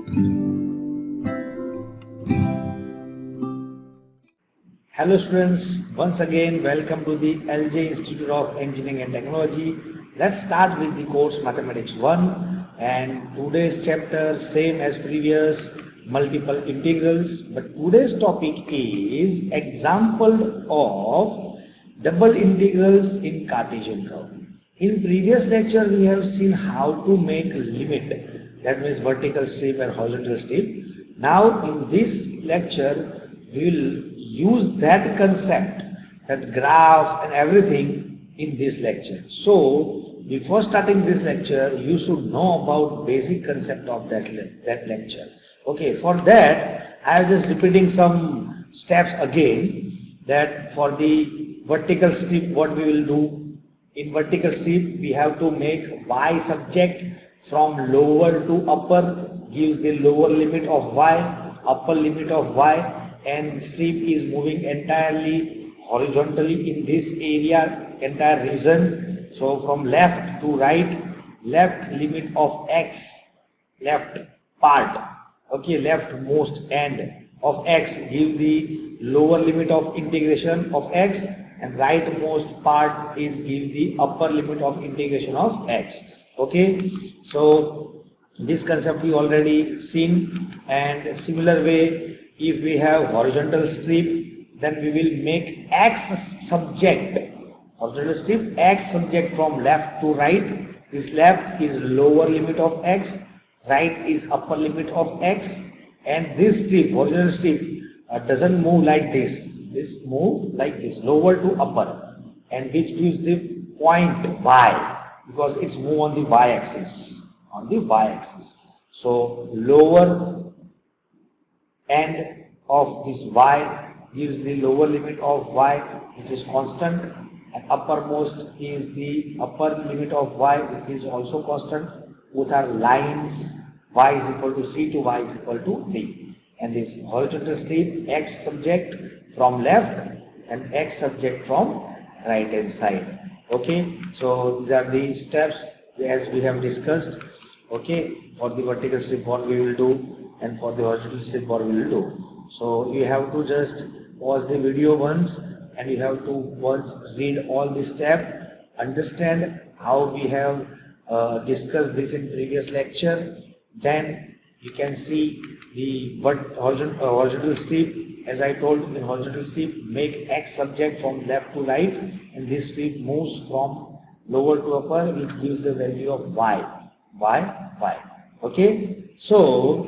Hello students, once again welcome to the LJ Institute of Engineering and Technology. Let's start with the course Mathematics 1, and today's chapter same as previous, multiple integrals, but today's topic is example of double integrals in Cartesian curve. In previous lecture we have seen how to make limit, that means vertical strip and horizontal strip. Now in this lecture we will use that concept, that graph and everything in this lecture. So before starting this lecture you should know about basic concept of that lecture. Okay, for that I am just repeating some steps again, that for the vertical strip what we will do. In vertical strip we have to make y subject from lower to upper, gives the lower limit of y, upper limit of y, and the strip is moving entirely horizontally in this area, entire region. So from left to right, left limit of x, left part, okay, leftmost end of x give the lower limit of integration of x, and rightmost part is give the upper limit of integration of x. Okay, so this concept we already seen, and similar way if we have horizontal strip then we will make x subject, horizontal strip x subject from left to right. This left is lower limit of x, right is upper limit of x, and this strip, horizontal strip, doesn't move like this move like this, lower to upper, and which gives the point y, because it's move on the y-axis, so lower end of this y gives the lower limit of y, which is constant, and uppermost is the upper limit of y, which is also constant. Both are lines, y is equal to c to y is equal to d, and this horizontal strip x subject from left and x subject from right hand side. Okay, so these are the steps as we have discussed. Okay, for the vertical strip what we will do, and for the horizontal strip what we will do. So you have to just pause the video once, and you have to once read all the step, understand how we have discussed this in previous lecture. Then you can see the horizontal strip. As I told, in horizontal strip make x subject from left to right, and this strip moves from lower to upper, which gives the value of y. Okay, so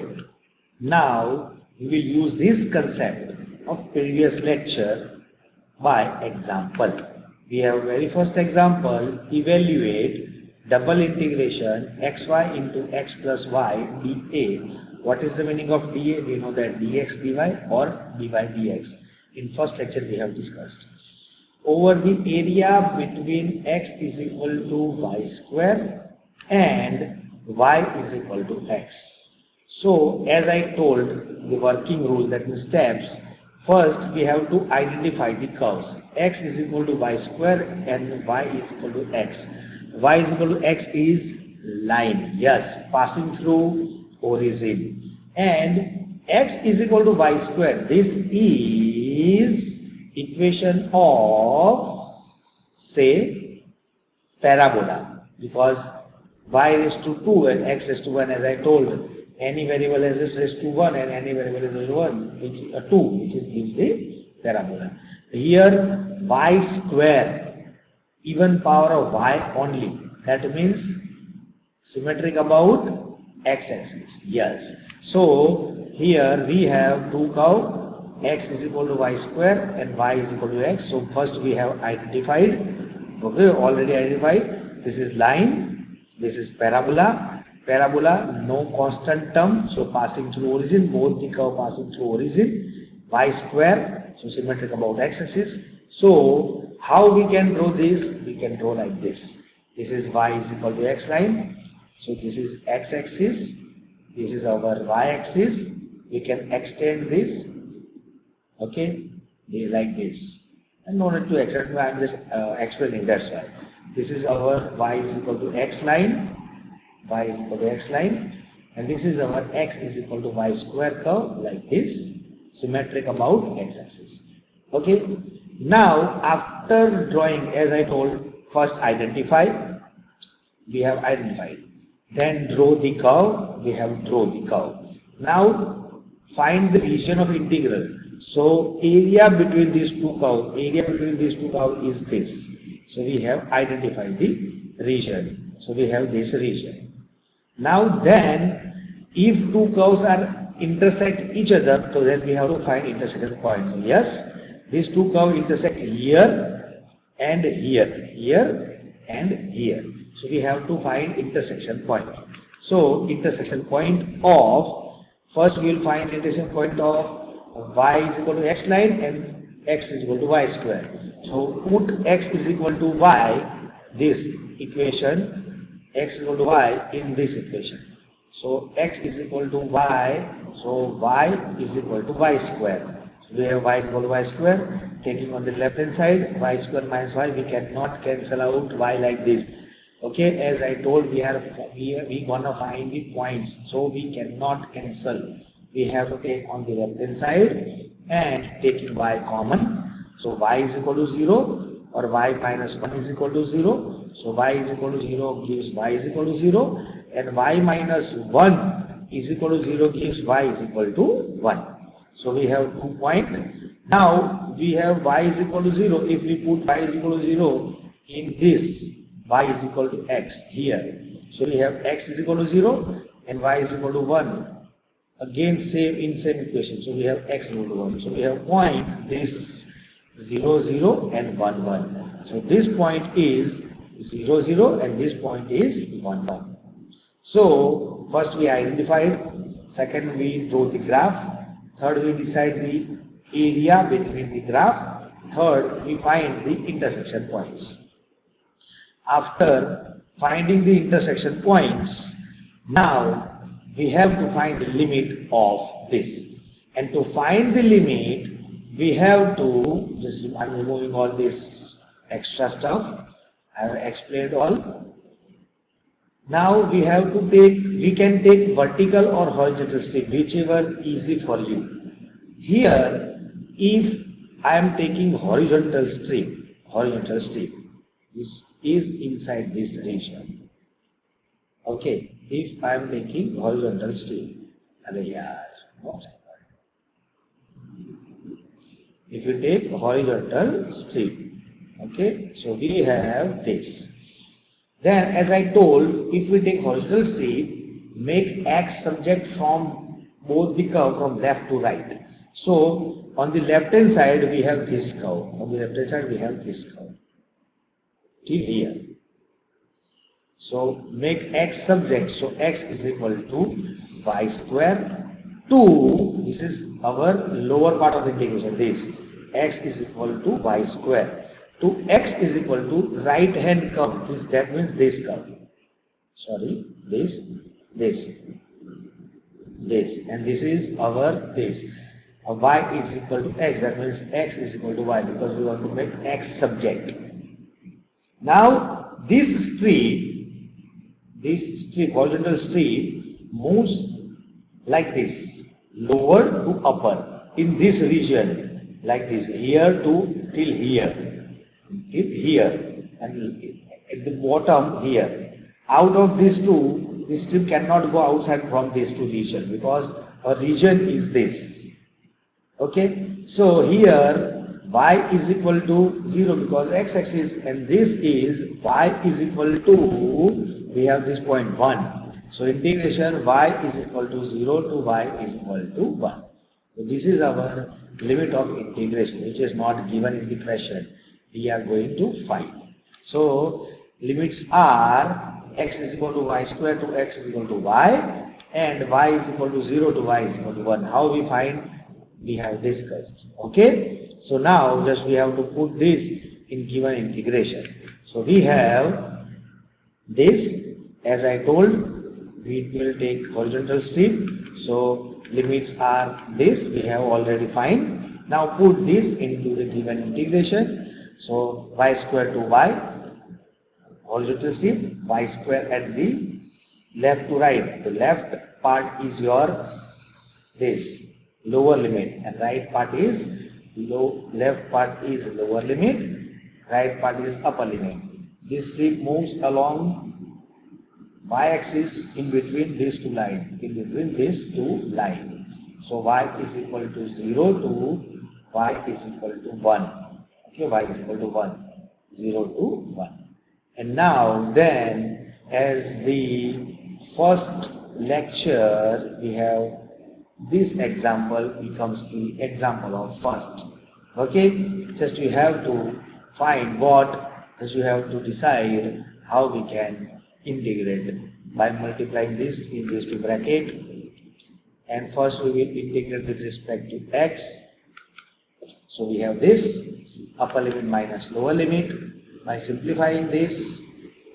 now we will use this concept of previous lecture by example. We have very first example, evaluate double integration xy into x plus y dA. What is the meaning of dA? We know that dx dy or dy dx. In first lecture we have discussed. Over the area between x is equal to y square and y is equal to x. So as I told, the working rule, that means steps, first we have to identify the curves. X is equal to y square and y is equal to x. Y is equal to x is line, yes, passing through origin, and x is equal to y square. This is equation of, say, parabola, because y raised to 2 and x raised to 1, as I told, any variable has raised to 1 and any variable is raised to 1, which 2, which is gives the parabola. Here y square, even power of y only, that means symmetric about x-axis, yes. So here we have two curve, x is equal to y square and y is equal to x. So first we have identified, okay, already identified, this is line, this is parabola. Parabola, no constant term, so passing through origin, both the curve passing through origin. Y square, so symmetric about x-axis. So how we can draw this? We can draw like this. This is y is equal to x line. So this is x-axis. This is our y-axis. We can extend this. Okay, like this. And no need to extend. I am just explaining. That's why. This is our y is equal to x line. Y is equal to x line, and this is our x is equal to y square curve, like this, symmetric about x-axis. Okay, now after drawing, as I told, first identify, we have identified, then draw the curve, we have draw the curve. Now find the region of integral. So area between these two curves is this. So we have identified the region. So we have this region. Now then, if two curves are intersect each other, so then we have to find intersection point. So yes, these two curves intersect here and here and here. So we have to find intersection point. So intersection point of, first we will find intersection point of y is equal to x line and x is equal to y square. So put x is equal to y, this equation, x is equal to y in this equation. So x is equal to y, so y is equal to y square. We have y is equal to y square. Taking on the left hand side, y square minus y, we cannot cancel out y like this. Okay, as I told, we gonna find the points, so we cannot cancel. We have to take on the left hand side and taking y common. So y is equal to 0 or y minus 1 is equal to 0. So y is equal to 0 gives y is equal to 0, and y minus 1 is equal to 0 gives y is equal to 1. So we have 2 points. Now we have y is equal to 0. If we put y is equal to 0 in this, y is equal to x here. So we have x is equal to 0 and y is equal to 1. Again same equation. So we have x equal to 1. So we have point this 0 0 and 1 1. So this point is 0 0 and this point is 1 1. So first we identified, second we draw the graph, third we decide the area between the graph, third we find the intersection points. After finding the intersection points, now we have to find the limit of this, and to find the limit we have to just, I'm removing all this extra stuff, I have explained all. Now we have to take, we can take vertical or horizontal strip, whichever easy for you. Here, if I am taking horizontal strip, this is inside this region. Okay, if I am taking horizontal strip, if you take horizontal strip, okay, so we have this. Then as I told, if we take horizontal strip, make x subject from both the curve from left to right. So on the left hand side we have this curve, on the left hand side we have this curve till here. So make x subject, so x is equal to y square to, this is our lower part of integration, this x is equal to y square to x is equal to right hand curve, this, that means this curve, sorry, this and this is our this, y is equal to x, that means x is equal to y, because we want to make x subject. Now this strip horizontal strip moves like this, lower to upper in this region, like this, here to till here and at the bottom here. Out of these two, this strip cannot go outside from these two region, because our region is this. Okay, so here y is equal to 0 because x-axis, and this is y is equal to, we have this point 1. So integration y is equal to 0 to y is equal to 1. So this is our limit of integration, which is not given in the question. We are going to find. So limits are x is equal to y square to x is equal to y, and y is equal to 0 to y is equal to 1. How we find? We have discussed. Okay, so now just we have to put this in given integration. So we have this, as I told, we will take horizontal strip, so limits are this, we have already find. Now put this into the given integration. So y square to y, horizontal strip, y square at the left to right, the left part is your this lower limit, and right part is left part is lower limit, right part is upper limit. This strip moves along y-axis in between these two lines, in between these two lines. So y is equal to 0 to y is equal to 1. Okay, y is equal to 1, 0 to 1. And now then, as the first lecture, we have this example becomes the example of first. Okay, just you have to find what, just you have to decide how we can integrate by multiplying this in these two bracket. And first we will integrate with respect to x. So we have this upper limit minus lower limit by simplifying this,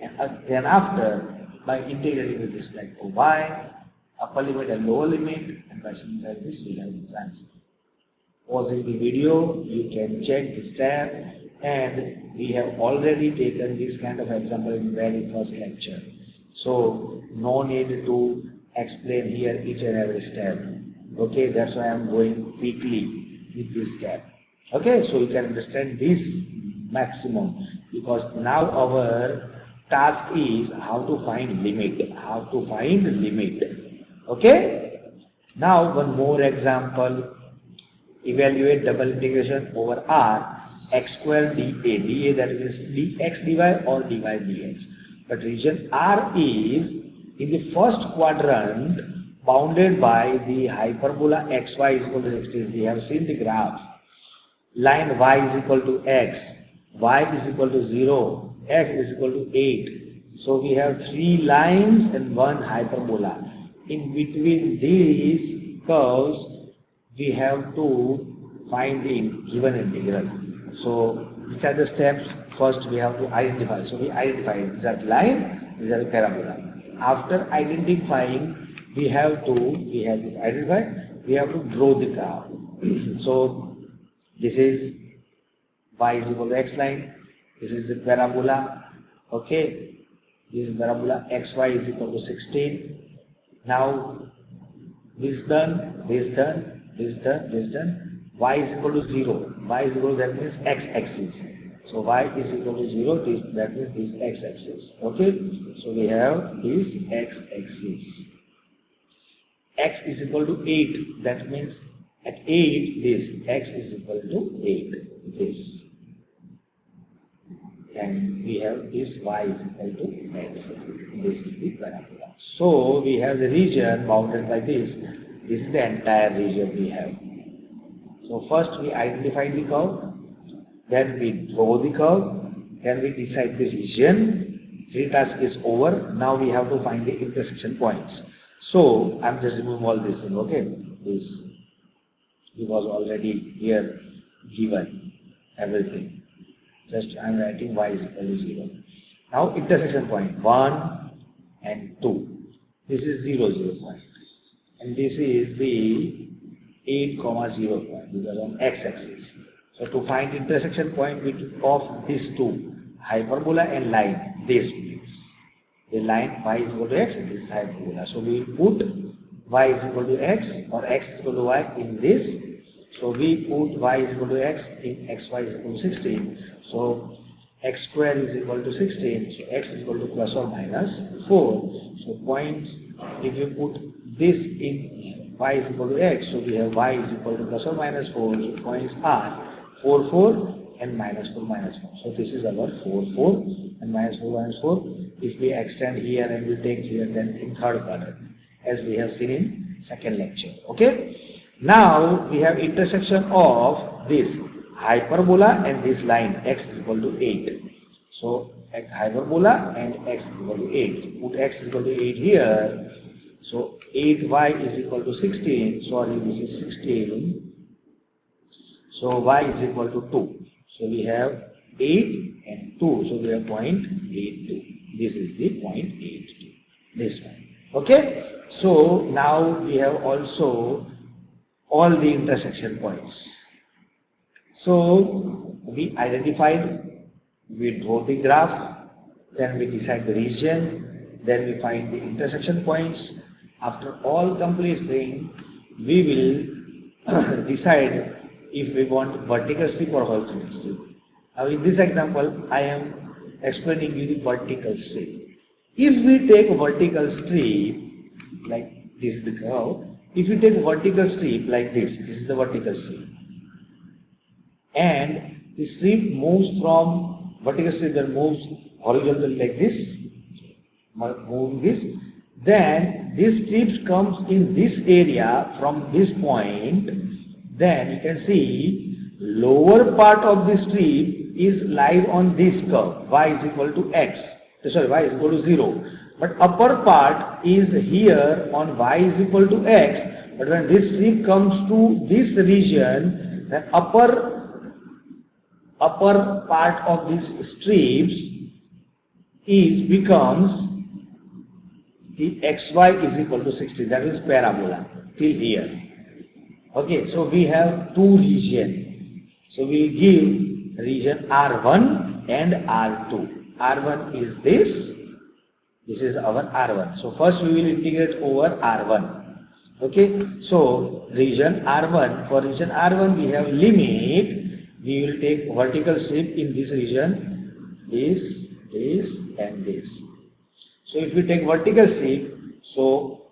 and then after by integrating with respect to y, upper limit and lower limit, and by simplifying this we have this answer. Pausing the video, you can check the step, and we have already taken this kind of example in very first lecture. So no need to explain here each and every step. Okay, that's why I am going quickly with this step. Okay, so you can understand this maximum, because now our task is how to find limit, how to find limit. Okay, now one more example. Evaluate double integration over r x square dA, that means dx dy or dy dx. But region R is in the first quadrant bounded by the hyperbola xy is equal to 16. We have seen the graph. Line y is equal to x, y is equal to 0, x is equal to 8. So we have three lines and one hyperbola. In between these curves, we have to find the given integral. So which are the steps? First we have to identify. So we identify these are line, these are the parabola. After identifying, we have this identify, we have to draw the graph. So this is y is equal to x line, this is the parabola. Okay, this is parabola xy is equal to 16. Now this done, this done, this done, this done. Y is equal to 0. Y is equal to, that means x-axis. So y is equal to 0, that means this x-axis. Okay, so we have this x-axis. X is equal to 8, that means at 8 this x is equal to 8, this. And we have this y is equal to x. This is the parabola. So we have the region bounded by this. This is the entire region we have. So first we identify the curve, then we draw the curve, then we decide the region. Three task is over. Now we have to find the intersection points. So I'm just removing all this thing, okay? This because already here given everything. Just I'm writing y is equal to 0. Now intersection point 1 and 2. This is 0, 0 point. And this is the 8, 0 point because on x-axis. So to find intersection point of these two, hyperbola and line, this means the line y is equal to x, and this is hyperbola. So we will put y is equal to x or x is equal to y in this. So we put y is equal to x in xy is equal to 16. So x square is equal to 16. So x is equal to plus or minus 4. So points, if you put this in y is equal to x, so we have y is equal to plus or minus 4. So points are 4, 4 and minus 4, minus 4. So this is our 4, 4 and minus 4, minus 4. If we extend here and we take here, then in third quadrant, as we have seen in second lecture. Okay. Now we have intersection of this hyperbola and this line x is equal to 8. So hyperbola and x is equal to 8. Put x is equal to 8 here. So 8y is equal to 16. Sorry, this is 16. So y is equal to 2. So we have 8 and 2. So we have 0.82. This is the 0.82. This one. Okay. So now we have also all the intersection points. So we identified, we draw the graph, then we decide the region, then we find the intersection points. After all completing, we will decide if we want vertical strip or horizontal strip. Now in this example, I am explaining you the vertical strip. If we take vertical strip, like this is the curve, if you take vertical strip like this is the vertical strip, and the strip moves from vertical strip that moves horizontally like this, moving this, then this strip comes in this area from this point, then you can see lower part of the strip is lies on this curve y is equal to x, sorry, y is equal to 0, but upper part is here on y is equal to x. But when this strip comes to this region, then upper part of these strips is becomes the xy is equal to 60, that is parabola till here. Okay, so we have two region, so we will give region R1 and R2. R1 is this is our R1. So first we will integrate over R1. Okay, so region R1, for region R1 we have limit, we will take vertical strip in this region, this and this. So if we take vertical strip, so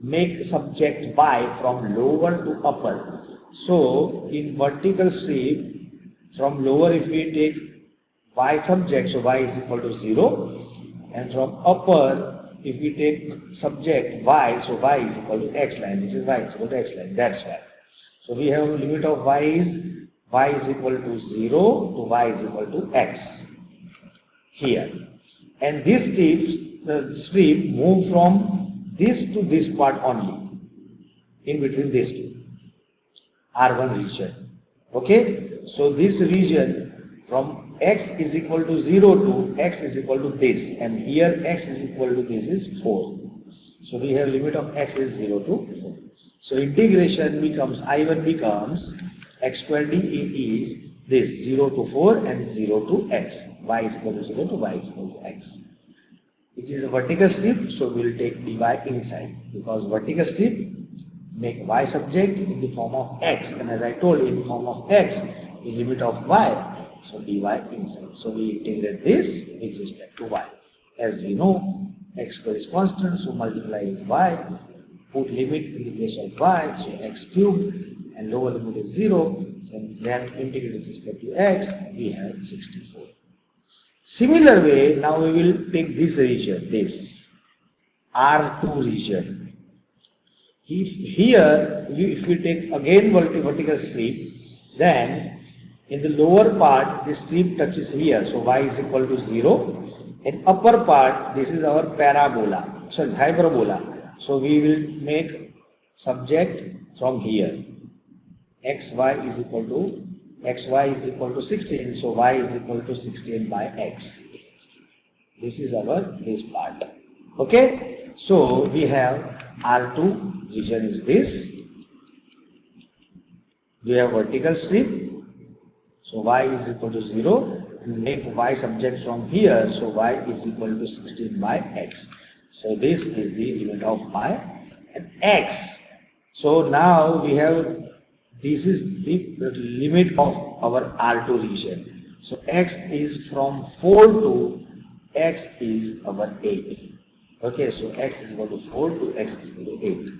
make subject y from lower to upper. So in vertical strip from lower, if we take y subject, so y is equal to 0, and from upper if we take subject y, so y is equal to x line, this is y is equal to x line, that's why. So we have limit of y is equal to 0 to y is equal to x here, and this strip move from this to this part only, in between these two, R1 region. Okay, so this region from x is equal to 0 to x is equal to this, and here x is equal to this is 4. So we have limit of x is 0 to 4. So integration becomes, I1 becomes x square dA is this 0 to 4 and 0 to x, y is equal to 0 to y is equal to x. It is a vertical strip, so we will take dy inside, because vertical strip make y subject in the form of x, and as I told, in the form of x is limit of y, so dy inside. So we integrate this with respect to y. As we know, x square is constant, so multiply with y, put limit in the place of y, so x cubed, and lower limit is 0, and then integrate with respect to x, we have 64. Similar way, now we will take this region, this R2 region. If we take again vertical strip, then in the lower part this strip touches here, so y is equal to 0. In upper part, this is our parabola, sorry, hyperbola. So we will make subject from here. Xy is equal to 16, so y is equal to 16 by x. This is our this part. Okay, so we have R2 region is this. We have vertical strip, so y is equal to 0, and make y subject from here, so y is equal to 16 by x. So this is the limit of y and x. So now we have, this is the limit of our R2 region. So x is from 4 to x is our 8. Okay, so x is equal to 4 to x is equal to 8.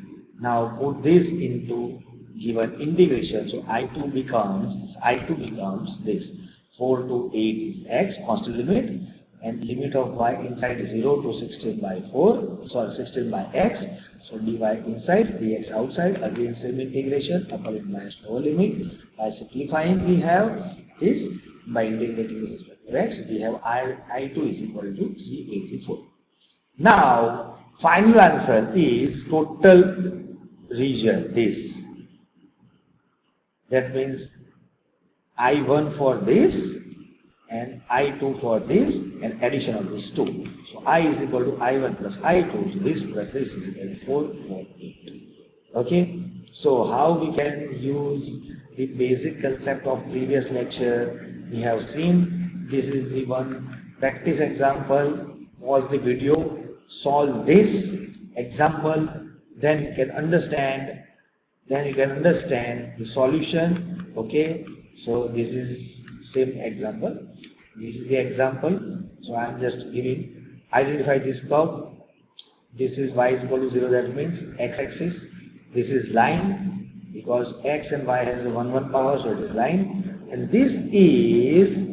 Now put this into given integration. So I2 becomes this 4 to 8 is x, constant limit, and limit of y inside 0 to 16 by 4, sorry, 16 by x. So dy inside, dx outside, again same integration, upper limit minus lower limit. By simplifying, we have this, by integrating with respect to x, we have I2 is equal to 384. Now, final answer is total region, this. That means I1 for this and I2 for this, and addition of these two. So I is equal to I1 plus I2, so this plus this is equal to 448. Okay, so how we can use the basic concept of previous lecture we have seen. This is the one practice example. Pause the video, solve this example, then you can understand the solution. Okay, so this is same example, this is the example. So I am just giving, identify this curve. This is y is equal to 0, that means x-axis. This is line because x and y has a 1 power, so it is line. And this is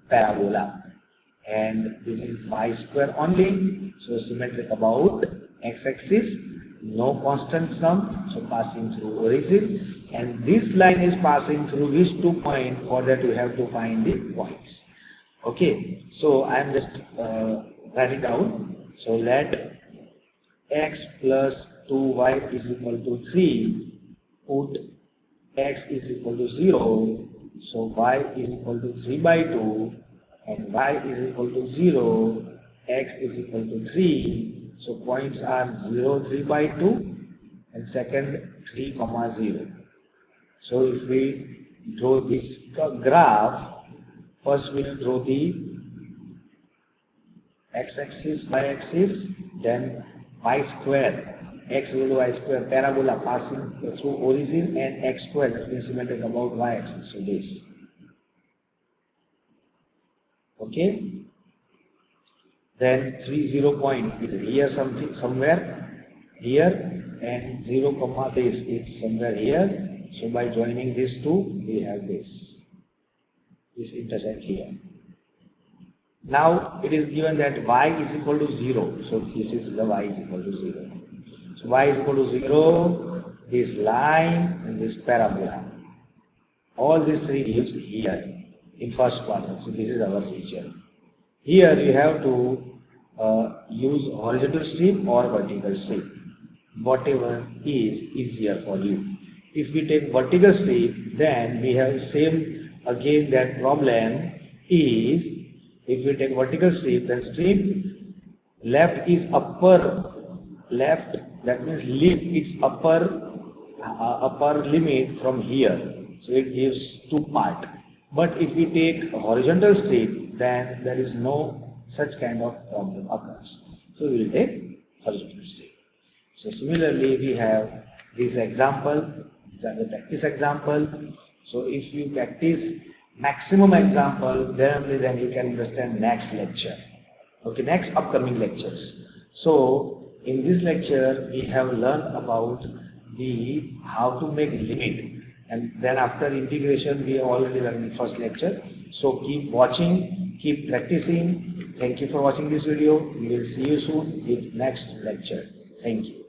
parabola. And this is y square only, so symmetric about x-axis, no constant sum, so passing through origin. And this line is passing through which 2 points? For that you have to find the points. Okay, so I am just writing down. So let x plus 2y is equal to 3, put x is equal to 0, so y is equal to 3 by 2, and y is equal to 0, x is equal to 3, so points are 0, 3 by 2, and second 3, 0. So if we draw this graph, first we will draw the x-axis, y-axis, then y square, x equal to y square, parabola passing through origin, and x square, that means symmetric about y-axis, so this. Okay, then 3, 0 point is here, somewhere here, and 0 comma this is somewhere here. So by joining these two, we have this intersect here. Now it is given that y is equal to 0, so this is the y is equal to 0. So y is equal to 0, this line and this parabola. All these three gives here in first quadrant. So this is our region. Here you have to use horizontal strip or vertical strip, whatever is easier for you. If we take vertical strip, then we have same again, that problem is, if we take vertical strip, then strip left is upper left, that means lift its upper limit from here, so it gives 2 part. But if we take horizontal strip, then there is no such kind of problem occurs, so we will take horizontal strip. So similarly we have this example, these are the practice example. So if you practice maximum example, then only then you can understand next lecture. Okay, next upcoming lectures. So in this lecture we have learned about the how to make limit, and then after integration we have already learned in first lecture. So keep watching, keep practicing. Thank you for watching this video. We will see you soon with next lecture. Thank you.